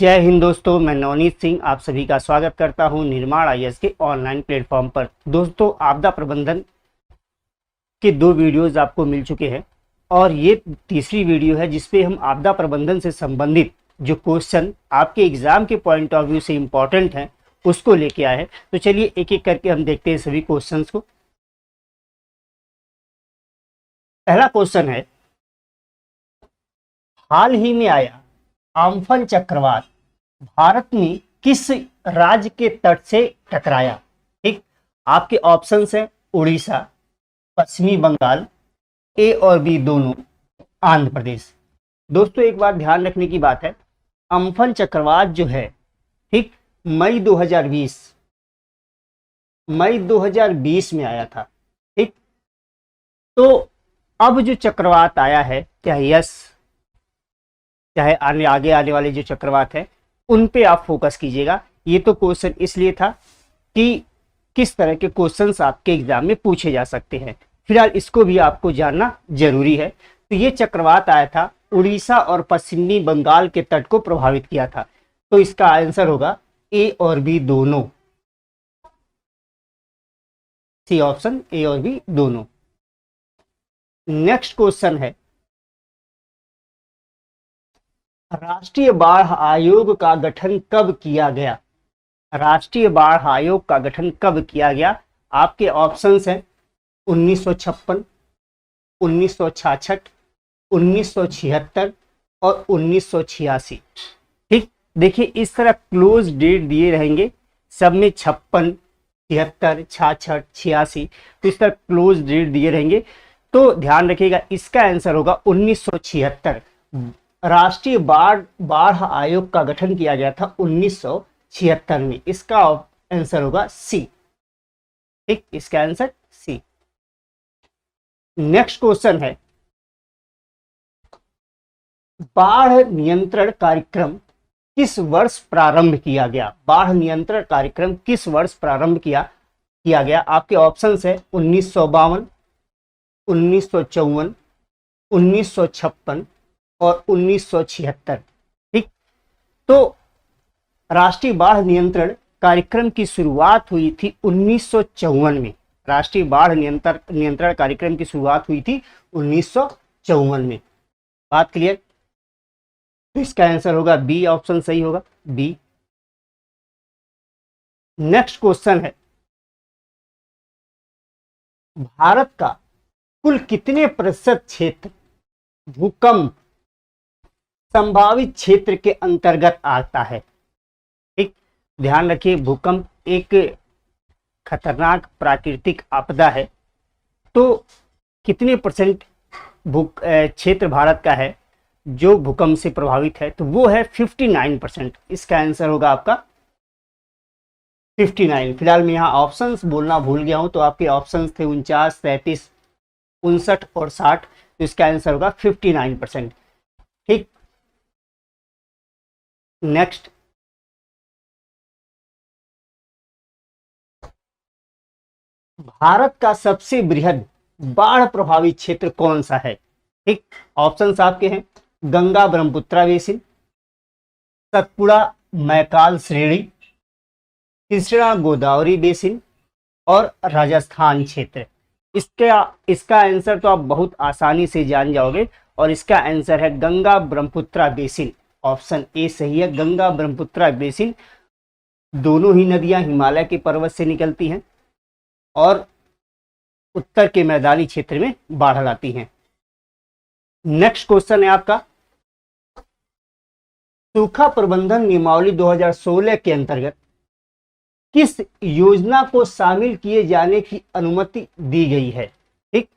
जय हिंद दोस्तों, मैं नवनीत सिंह आप सभी का स्वागत करता हूं निर्माण आईएएस के ऑनलाइन प्लेटफॉर्म पर। दोस्तों, आपदा प्रबंधन के 2 वीडियोस आपको मिल चुके हैं और ये तीसरी वीडियो है जिसपे हम आपदा प्रबंधन से संबंधित जो क्वेश्चन आपके एग्जाम के पॉइंट ऑफ व्यू से इम्पोर्टेंट हैं उसको लेके आए हैं। तो चलिए एक एक करके हम देखते हैं सभी क्वेश्चंस को। पहला क्वेश्चन है, हाल ही में आया आम्फन चक्रवात भारत में किस राज्य के तट से टकराया? ठीक, आपके ऑप्शंस हैं उड़ीसा, पश्चिमी बंगाल, ए और बी दोनों, आंध्र प्रदेश। दोस्तों, एक बात ध्यान रखने की बात है, अम्फन चक्रवात जो है, ठीक, मई 2020 में आया था। ठीक, तो अब जो चक्रवात आया है, चाहे यस चाहे आगे आने वाले जो चक्रवात है उन पे आप फोकस कीजिएगा। ये तो क्वेश्चन इसलिए था कि किस तरह के क्वेश्चंस आपके एग्जाम में पूछे जा सकते हैं, फिलहाल इसको भी आपको जानना जरूरी है। तो ये चक्रवात आया था, उड़ीसा और पश्चिमी बंगाल के तट को प्रभावित किया था। तो इसका आंसर होगा ए और बी दोनों, सी ऑप्शन, ए और बी दोनों। नेक्स्ट क्वेश्चन है, राष्ट्रीय बाढ़ आयोग का गठन कब किया गया? राष्ट्रीय बाढ़ आयोग का गठन कब किया गया? आपके ऑप्शंस हैं 1956, 1966, 1976 और 1986। ठीक, देखिए इस तरह क्लोज डेट दिए रहेंगे, सब में 56, 76, 66, 86, तो इस तरह क्लोज डेट दिए रहेंगे। तो ध्यान रखिएगा, इसका आंसर होगा 1976। राष्ट्रीय बाढ़ आयोग का गठन किया गया था 1976 में। इसका आंसर होगा सी। ठीक, इसका आंसर सी। नेक्स्ट क्वेश्चन है, बाढ़ नियंत्रण कार्यक्रम किस वर्ष प्रारंभ किया गया? बाढ़ नियंत्रण कार्यक्रम किस वर्ष प्रारंभ किया गया? आपके ऑप्शंस है 1952, 1954, 1956 और 1976। ठीक, तो राष्ट्रीय बाढ़ नियंत्रण कार्यक्रम की शुरुआत हुई थी 1954 में। राष्ट्रीय बाढ़ नियंत्रण कार्यक्रम की शुरुआत हुई थी 1954 में। बात क्लियर? तो इसका आंसर होगा बी ऑप्शन, सही होगा बी। नेक्स्ट क्वेश्चन है, भारत का कुल कितने प्रतिशत क्षेत्र भूकंप संभावित क्षेत्र के अंतर्गत आता है? ठीक, ध्यान रखिए, भूकंप एक खतरनाक प्राकृतिक आपदा है, तो कितने परसेंट क्षेत्र भारत का है जो भूकंप से प्रभावित है? तो वो है 59%। इसका आंसर होगा आपका 59। फिलहाल मैं यहाँ ऑप्शंस बोलना भूल गया हूं, तो आपके ऑप्शंस थे 49, 33, 59 और 60। तो इसका आंसर होगा 59%। ठीक, नेक्स्ट, भारत का सबसे बृहद बाढ़ प्रभावित क्षेत्र कौन सा है? ठीक, ऑप्शंस आपके हैं गंगा ब्रह्मपुत्रा बेसिन, सतपुड़ा मैकाल श्रेणी, कृष्णा गोदावरी बेसिन और राजस्थान क्षेत्र। इसका आंसर तो आप बहुत आसानी से जान जाओगे और इसका आंसर है Ganga Brahmaputra basin. Option A सही है, गंगा ब्रह्मपुत्रा बेसिन। दोनों ही नदियां हिमालय के पर्वत से निकलती हैं और उत्तर के मैदानी क्षेत्र में बाढ़ लाती हैं। नेक्स्ट क्वेश्चन है आपका, सूखा प्रबंधन नियमावली 2016 के अंतर्गत किस योजना को शामिल किए जाने की अनुमति दी गई है? ठीक,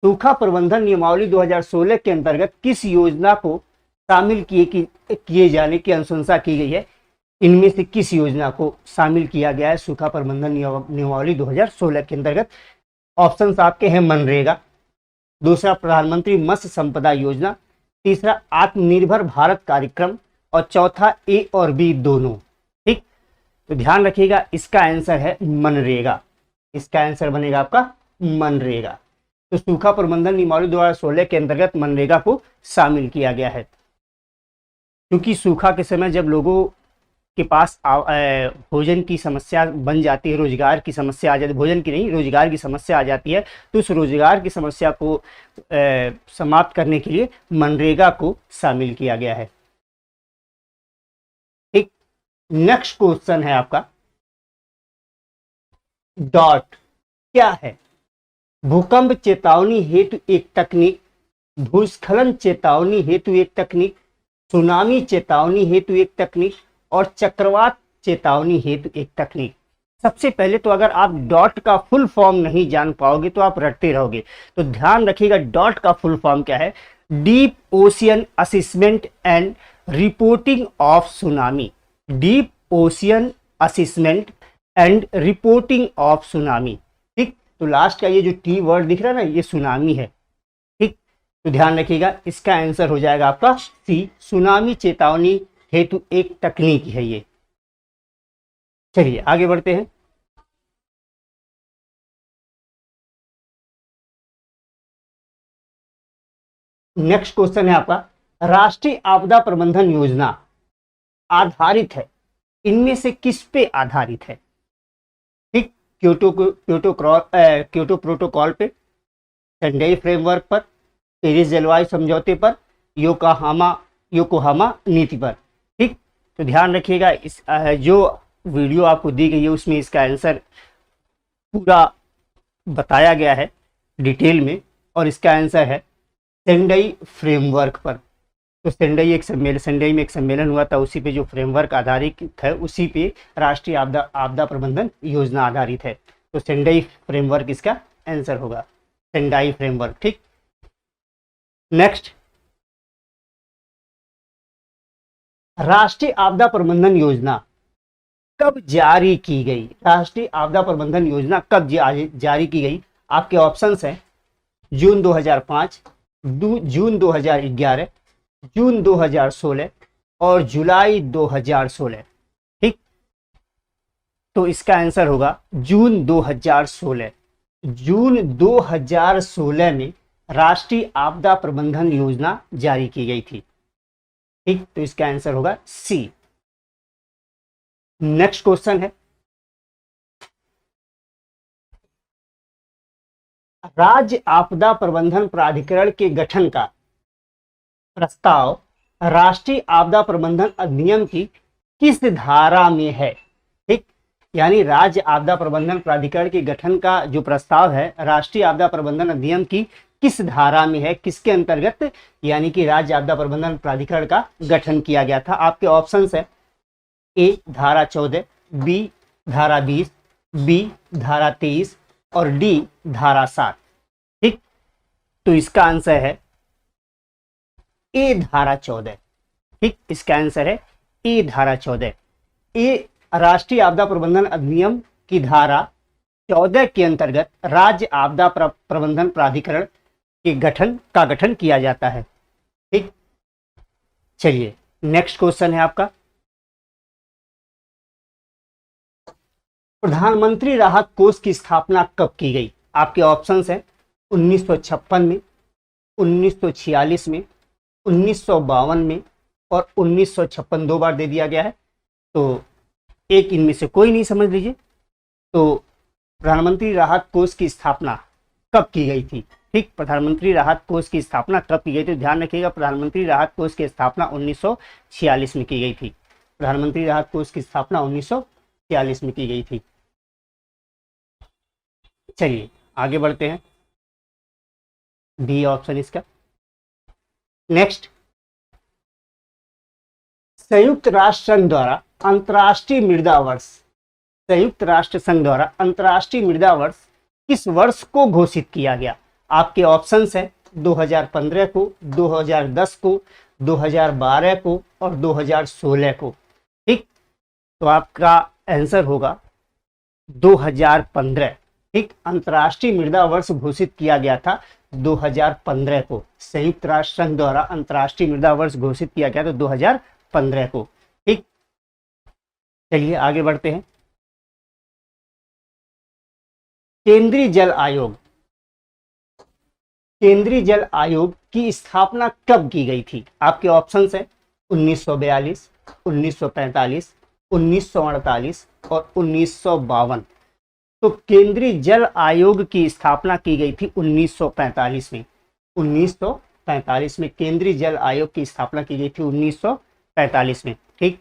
सूखा प्रबंधन नियमावली 2016 के अंतर्गत किस योजना को शामिल किए जाने की अनुशंसा की गई है? इनमें से किस योजना को शामिल किया गया है सूखा प्रबंधन नियमावली 2016 के अंतर्गत? ऑप्शंस आपके हैं मनरेगा, दूसरा प्रधानमंत्री मत्स्य संपदा योजना, तीसरा आत्मनिर्भर भारत कार्यक्रम और चौथा ए और बी दोनों। ठीक, तो ध्यान रखिएगा, इसका आंसर है मनरेगा। इसका आंसर बनेगा आपका मनरेगा। तो सूखा प्रबंधन नियमावली 2016 के अंतर्गत मनरेगा को शामिल किया गया है। क्योंकि सूखा के समय जब लोगों के पास भोजन की समस्या बन जाती है, रोजगार की समस्या आ जाती है, भोजन की नहीं रोजगार की समस्या आ जाती है, तो उस रोजगार की समस्या को समाप्त करने के लिए मनरेगा को शामिल किया गया है। ठीक, नेक्स्ट क्वेश्चन है आपका, डॉट क्या है? भूकंप चेतावनी हेतु एक तकनीक, भूस्खलन चेतावनी हेतु एक तकनीक, सुनामी चेतावनी हेतु एक तकनीक और चक्रवात चेतावनी हेतु एक तकनीक। सबसे पहले तो अगर आप डॉट का फुल फॉर्म नहीं जान पाओगे तो आप रटते रहोगे, तो ध्यान रखिएगा डॉट का फुल फॉर्म क्या है? Deep ocean assessment and reporting of tsunami. Deep ocean assessment and reporting of tsunami. ठीक, तो लास्ट का ये जो टी वर्ड दिख रहा है ना, ये सुनामी है। ठीक, तो ध्यान रखिएगा इसका आंसर हो जाएगा आपका सी, सुनामी चेतावनी हेतु एक तकनीक है ये। चलिए आगे बढ़ते हैं। नेक्स्ट क्वेश्चन है आपका, राष्ट्रीय आपदा प्रबंधन योजना आधारित है, इनमें से किस पे आधारित है? ठीक, क्योटो प्रोटोकॉल पे, सेंडाई फ्रेमवर्क पर, पेरिस जलवायु समझौते पर, योकोहामा नीति पर। ठीक, तो ध्यान रखिएगा इस जो वीडियो आपको दी गई है उसमें इसका आंसर पूरा बताया गया है डिटेल में, और इसका आंसर है सेंडाई फ्रेमवर्क पर। तो सेंडाई में एक सम्मेलन हुआ था, उसी पे जो फ्रेमवर्क आधारित है उसी पे राष्ट्रीय आपदा प्रबंधन योजना आधारित है। तो सेंडाई फ्रेमवर्क इसका आंसर होगा, सेंडाई फ्रेमवर्क। ठीक, नेक्स्ट, राष्ट्रीय आपदा प्रबंधन योजना कब जारी की गई? राष्ट्रीय आपदा प्रबंधन योजना कब जारी की गई? आपके ऑप्शंस हैं जून 2005, जून 2011, जून 2016 और जुलाई 2016। ठीक, तो इसका आंसर होगा जून 2016। जून 2016 में राष्ट्रीय आपदा प्रबंधन योजना जारी की गई थी। ठीक, तो इसका आंसर होगा सी। नेक्स्ट क्वेश्चन है, राज्य आपदा प्रबंधन प्राधिकरण के गठन का प्रस्ताव राष्ट्रीय आपदा प्रबंधन अधिनियम की किस धारा में है? ठीक, यानी राज्य आपदा प्रबंधन प्राधिकरण के गठन का जो प्रस्ताव है राष्ट्रीय आपदा प्रबंधन अधिनियम की किस धारा में है, किसके अंतर्गत यानी कि राज्य आपदा प्रबंधन प्राधिकरण का गठन किया गया था? आपके ऑप्शंस है ए धारा 14, बी धारा 20, बी धारा 23 और डी धारा 7। ठीक, तो इसका आंसर है ए धारा 14। ठीक, इसका आंसर है ए धारा 14। ए राष्ट्रीय आपदा प्रबंधन अधिनियम की धारा 14 के अंतर्गत राज्य आपदा प्रबंधन प्राधिकरण के गठन किया जाता है। ठीक, चलिए नेक्स्ट क्वेश्चन है आपका, प्रधानमंत्री राहत कोष की स्थापना कब की गई? आपके ऑप्शंस हैं 1956 में, 1946 में, 1952 में और 1956। 2 बार दे दिया गया है, तो एक इनमें से कोई नहीं, समझ लीजिए। तो प्रधानमंत्री राहत कोष की स्थापना कब की गई थी? ठीक, प्रधानमंत्री राहत कोष की स्थापना कब की गई थी? ध्यान रखिएगा, प्रधानमंत्री राहत कोष की स्थापना 1946 में की गई थी। प्रधानमंत्री राहत कोष की स्थापना 1946 में की गई थी। चलिए आगे बढ़ते हैं, डी ऑप्शन इसका। नेक्स्ट, संयुक्त राष्ट्र संघ द्वारा अंतर्राष्ट्रीय मृदा वर्ष, संयुक्त राष्ट्र संघ द्वारा अंतर्राष्ट्रीय मृदा वर्ष किस वर्ष को घोषित किया गया? आपके ऑप्शंस हैं 2015 को, 2010 को, 2012 को और 2016 को। ठीक, तो आपका आंसर होगा 2015। ठीक, अंतर्राष्ट्रीय मृदा वर्ष घोषित किया गया था 2015 को, संयुक्त राष्ट्र संघ द्वारा अंतर्राष्ट्रीय मृदा वर्ष घोषित किया गया था 2015 को। ठीक, चलिए आगे बढ़ते हैं, केंद्रीय जल आयोग, केंद्रीय जल आयोग की स्थापना कब की गई थी? आपके ऑप्शंस है 1942, 1945, 1948 और 1952। तो केंद्रीय जल आयोग की स्थापना की गई थी 1945 में। 1945 में केंद्रीय जल आयोग की स्थापना की गई थी 1945 में। ठीक,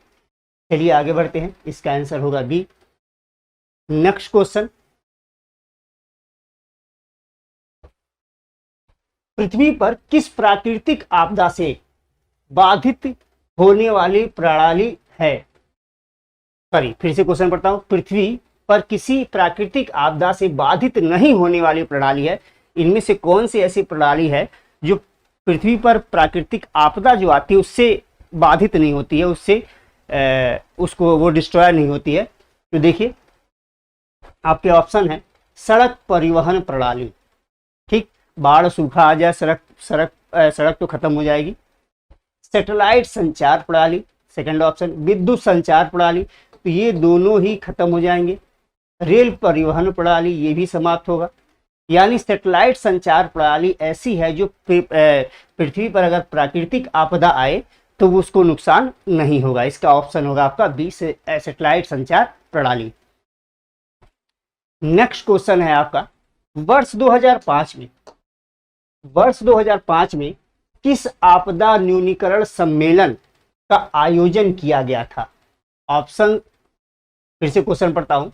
चलिए आगे बढ़ते हैं। इसका आंसर होगा बी। नेक्स्ट क्वेश्चन, पृथ्वी पर किस प्राकृतिक आपदा से बाधित होने वाली प्रणाली है? सॉरी, फिर से क्वेश्चन पढ़ता हूं। पृथ्वी पर किसी प्राकृतिक आपदा से बाधित नहीं होने वाली प्रणाली है। इनमें से कौन सी ऐसी प्रणाली है जो पृथ्वी पर प्राकृतिक आपदा जो आती है उससे बाधित नहीं होती है, उससे उसको वो डिस्ट्रॉय नहीं होती है? तो देखिए आपके ऑप्शन है सड़क परिवहन प्रणाली। ठीक, बाढ़ सूखा आ जाए, सड़क तो खत्म हो जाएगी। सैटेलाइट संचार प्रणाली, सेकंड ऑप्शन। विद्युत संचार प्रणाली, तो ये दोनों ही खत्म हो जाएंगे। रेल परिवहन प्रणाली, ये भी समाप्त होगा। यानी सैटेलाइट संचार प्रणाली ऐसी है जो पृथ्वी पर अगर प्राकृतिक आपदा आए तो उसको नुकसान नहीं होगा। इसका ऑप्शन होगा आपका बी, सैटेलाइट संचार प्रणाली। नेक्स्ट क्वेश्चन है आपका, वर्ष 2005 में किस आपदा न्यूनीकरण सम्मेलन का आयोजन किया गया था? ऑप्शन, फिर से क्वेश्चन पढ़ता हूं।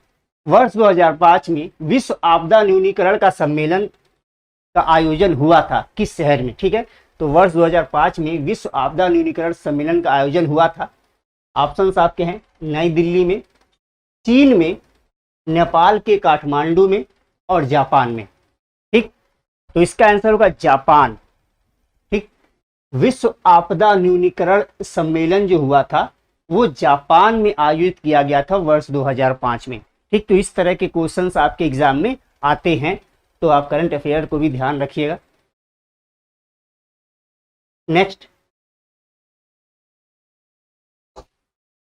वर्ष 2005 में विश्व आपदा न्यूनीकरण का सम्मेलन का आयोजन हुआ था किस शहर में? ठीक है, तो वर्ष 2005 में विश्व आपदा न्यूनीकरण सम्मेलन का आयोजन हुआ था। ऑप्शंस आपके हैं नई दिल्ली में, चीन में, नेपाल के काठमांडू में और जापान में। ठीक, तो इसका आंसर होगा जापान। ठीक, विश्व आपदा न्यूनीकरण सम्मेलन जो हुआ था वो जापान में आयोजित किया गया था वर्ष 2005 में। ठीक, तो इस तरह के क्वेश्चंस आपके एग्जाम में आते हैं, तो आप करंट अफेयर को भी ध्यान रखिएगा। नेक्स्ट,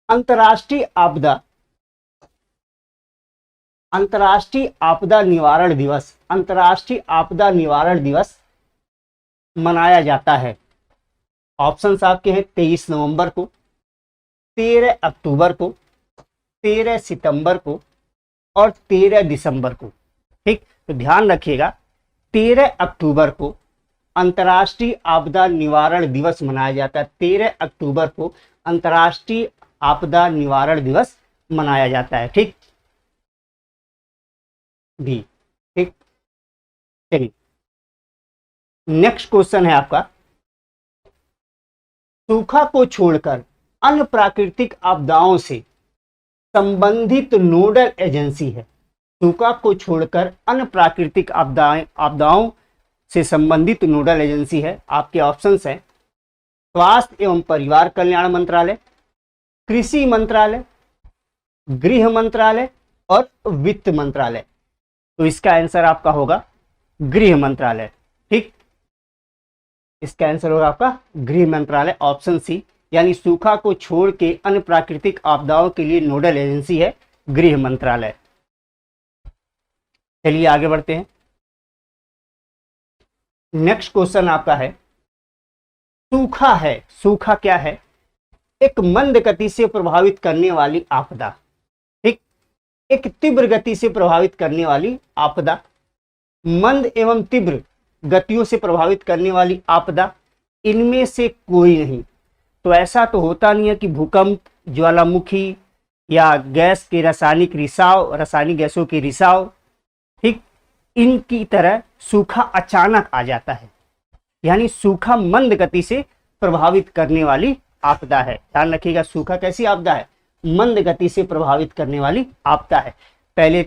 अंतर्राष्ट्रीय आपदा निवारण दिवस, अंतर्राष्ट्रीय आपदा निवारण दिवस मनाया जाता है। ऑप्शंस आपके हैं 23 नवंबर को, 13 अक्टूबर को, 13 सितंबर को और 13 दिसंबर को। ठीक, तो ध्यान रखिएगा 13 अक्टूबर को अंतर्राष्ट्रीय आपदा निवारण दिवस मनाया जाता है। 13 अक्टूबर को अंतर्राष्ट्रीय आपदा निवारण दिवस मनाया जाता है। ठीक, भी ठीक। चलिए नेक्स्ट क्वेश्चन है आपका, सूखा को छोड़कर अन्य प्राकृतिक आपदाओं से संबंधित नोडल एजेंसी है। सूखा को छोड़कर अन्य प्राकृतिक आपदाओं से संबंधित नोडल एजेंसी है। आपके ऑप्शंस हैं स्वास्थ्य एवं परिवार कल्याण मंत्रालय, कृषि मंत्रालय, गृह मंत्रालय और वित्त मंत्रालय। तो इसका आंसर आपका होगा गृह मंत्रालय। ठीक, इसका आंसर होगा आपका गृह मंत्रालय, ऑप्शन सी। यानी सूखा को छोड़ के अन्य प्राकृतिक आपदाओं के लिए नोडल एजेंसी है गृह मंत्रालय। चलिए आगे बढ़ते हैं। नेक्स्ट क्वेश्चन आपका है, सूखा क्या है? एक मंद गति से प्रभावित करने वाली आपदा। ठीक, एक तीव्र गति से प्रभावित करने वाली आपदा, मंद एवं तीव्र गतियों से प्रभावित करने वाली आपदा, इनमें से कोई नहीं। तो ऐसा तो होता नहीं है कि भूकंप, ज्वालामुखी या गैस के रासायनिक गैसों के रिसाव, ठीक, इनकी तरह सूखा अचानक आ जाता है। यानी सूखा मंद गति से प्रभावित करने वाली आपदा है। ध्यान रखिएगा, सूखा कैसी आपदा है? मंद गति से प्रभावित करने वाली आपदा है। पहले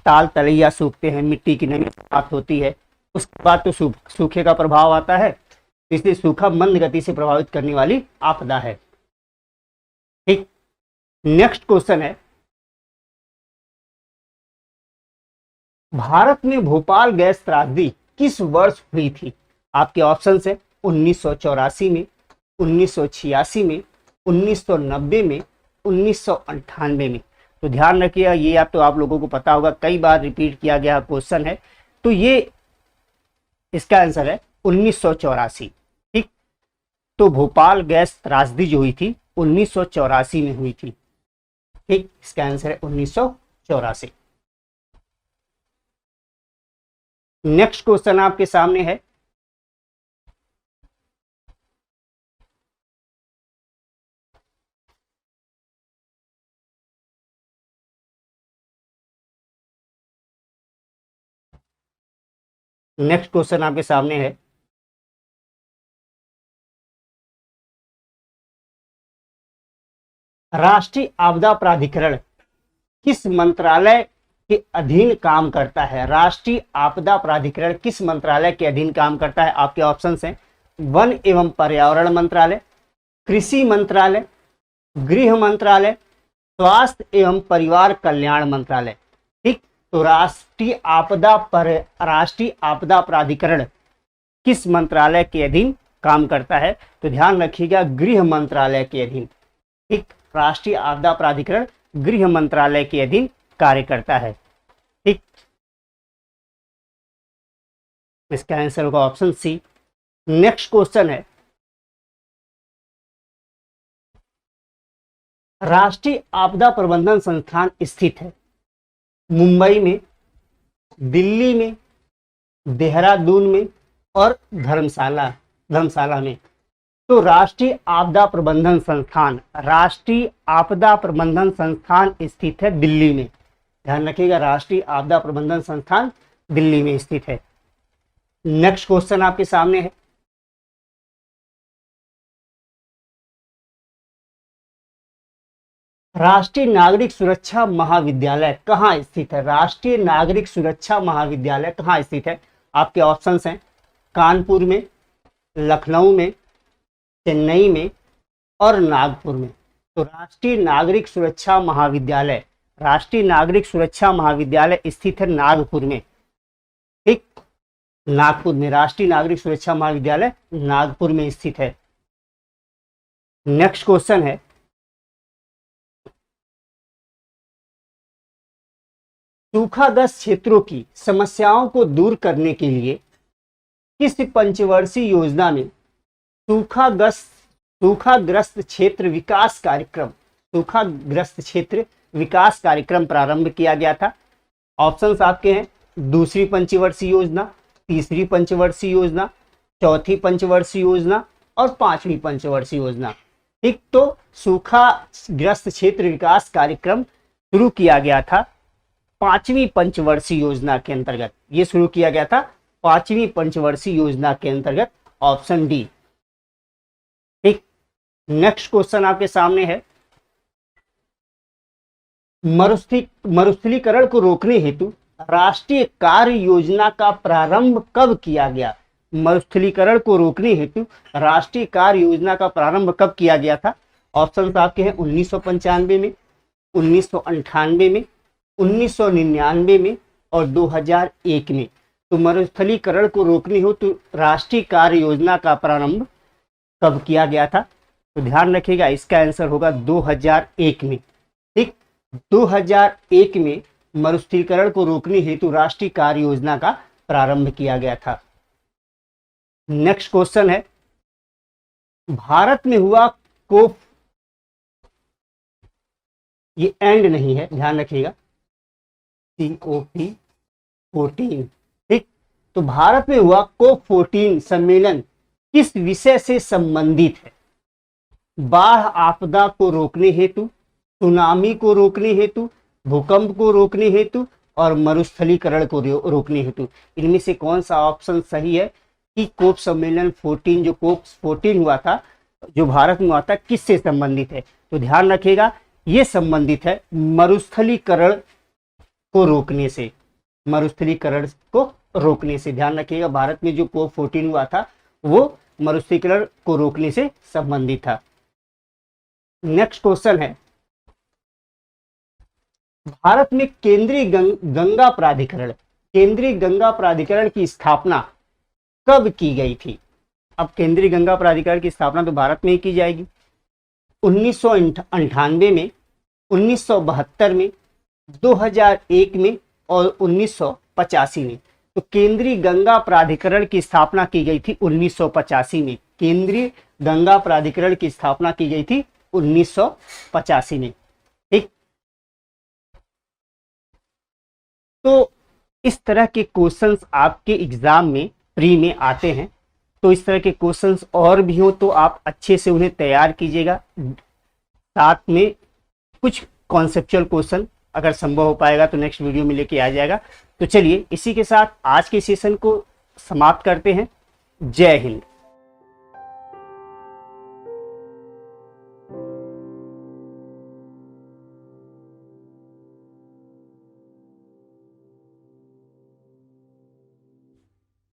ताल तलैया सूखते हैं, मिट्टी की नमी प्राप्त होती है, उसके बाद तो सूखे का प्रभाव आता है। इसलिए सूखा मंद गति से प्रभावित करने वाली आपदा है। ठीक, नेक्स्ट क्वेश्चन है, भारत में भोपाल गैस त्रासदी किस वर्ष हुई थी? आपके ऑप्शन है 1984 में, 1986 में, 1990 में, 1998 में। तो ध्यान रखिएगा, ये आप तो आप लोगों को पता होगा, कई बार रिपीट किया गया क्वेश्चन है। तो ये इसका आंसर है 1984। ठीक, तो भोपाल गैस त्रासदी जो हुई थी 1984 में हुई थी। ठीक, इसका आंसर है 1984। नेक्स्ट क्वेश्चन आपके सामने है, नेक्स्ट क्वेश्चन आपके सामने है, राष्ट्रीय आपदा प्राधिकरण किस मंत्रालय के अधीन काम करता है? राष्ट्रीय आपदा प्राधिकरण किस मंत्रालय के अधीन काम करता है? आपके ऑप्शंस हैं वन एवं पर्यावरण मंत्रालय, कृषि मंत्रालय, गृह मंत्रालय, स्वास्थ्य एवं परिवार कल्याण मंत्रालय। ठीक, तो राष्ट्रीय आपदा प्राधिकरण किस मंत्रालय के अधीन काम करता है? तो ध्यान रखिएगा, गृह मंत्रालय के अधीन। ठीक, राष्ट्रीय आपदा प्राधिकरण गृह मंत्रालय के अधीन कार्य करता है। ठीक, इसका आंसर होगा ऑप्शन सी। नेक्स्ट क्वेश्चन है, राष्ट्रीय आपदा प्रबंधन संस्थान स्थित है मुंबई में, दिल्ली में, देहरादून में और धर्मशाला में। तो राष्ट्रीय आपदा प्रबंधन संस्थान स्थित है दिल्ली में। ध्यान रखिएगा, राष्ट्रीय आपदा प्रबंधन संस्थान दिल्ली में स्थित है। नेक्स्ट क्वेश्चन आपके सामने है, राष्ट्रीय नागरिक सुरक्षा महाविद्यालय कहाँ स्थित है? राष्ट्रीय नागरिक सुरक्षा महाविद्यालय कहाँ स्थित है? आपके ऑप्शंस हैं कानपुर में, लखनऊ में, चेन्नई में और नागपुर में। तो राष्ट्रीय नागरिक सुरक्षा महाविद्यालय स्थित है नागपुर में। ठीक, नागपुर में राष्ट्रीय नागरिक सुरक्षा महाविद्यालय नागपुर में स्थित है। नेक्स्ट क्वेश्चन है, सूखाग्रस्त क्षेत्रों की समस्याओं को दूर करने के लिए किस पंचवर्षीय योजना में सूखाग्रस्त क्षेत्र विकास कार्यक्रम प्रारंभ किया गया था? ऑप्शंस आपके हैं दूसरी पंचवर्षीय योजना, तीसरी पंचवर्षीय योजना, चौथी पंचवर्षीय योजना और पांचवी पंचवर्षीय योजना। ठीक, तो सूखाग्रस्त क्षेत्र विकास कार्यक्रम शुरू किया गया था पांचवी पंचवर्षीय योजना के अंतर्गत। ये शुरू किया गया था पांचवी पंचवर्षीय योजना के अंतर्गत, ऑप्शन डी। ठीक, नेक्स्ट क्वेश्चन आपके सामने है, मरुस्थलीकरण को रोकने हेतु राष्ट्रीय कार्य योजना का प्रारंभ कब किया गया? मरुस्थलीकरण को रोकने हेतु राष्ट्रीय कार्य योजना का प्रारंभ कब किया गया था? ऑप्शन आपके हैं 1995 में, 1998 में, 1999 में और 2001 में। तो मरुस्थलीकरण को रोकने हो तो राष्ट्रीय कार्य योजना का प्रारंभ कब किया गया था? तो ध्यान रखिएगा, इसका आंसर होगा 2001 में। ठीक, 2001 में मरुस्थलीकरण को रोकने हेतु राष्ट्रीय कार्य योजना का प्रारंभ किया गया था। नेक्स्ट क्वेश्चन है, भारत में हुआ कोप, ये एंड नहीं है, ध्यान रखिएगा, COP14। ठीक, तो भारत में हुआ COP14 सम्मेलन किस विषय से संबंधित है? बाढ़ आपदा को रोकने हेतु, सुनामी को रोकने हेतु, भूकंप को रोकने हेतु और मरुस्थलीकरण को रोकने हेतु। इनमें से कौन सा ऑप्शन सही है कि कोप सम्मेलन 14 जो कोप 14 हुआ था जो भारत में हुआ था किससे संबंधित है? तो ध्यान रखिएगा, ये संबंधित है मरुस्थलीकरण को रोकने से। मरुस्थलीकरण को रोकने से ध्यान रखिएगा, भारत में जो कोप 14 हुआ था वो मरुस्थलीकरण को रोकने से संबंधित था। नेक्स्ट क्वेश्चन है, भारत में केंद्रीय गंगा प्राधिकरण की स्थापना कब की गई थी? अब केंद्रीय गंगा प्राधिकरण की स्थापना तो भारत में ही की जाएगी 1998 में, 1972 में, 2001 में और 1985 में। तो केंद्रीय गंगा प्राधिकरण की स्थापना की गई थी 1985 में। केंद्रीय गंगा प्राधिकरण की स्थापना की गई थी 1985 में। ठीक, तो इस तरह के क्वेश्चंस आपके एग्जाम में प्री में आते हैं। तो इस तरह के क्वेश्चंस और भी हो तो आप अच्छे से उन्हें तैयार कीजिएगा। साथ में कुछ कॉन्सेप्चुअल क्वेश्चन अगर संभव हो पाएगा तो नेक्स्ट वीडियो में लेके आ जाएगा। तो चलिए इसी के साथ आज के सेशन को समाप्त करते हैं। जय हिंद।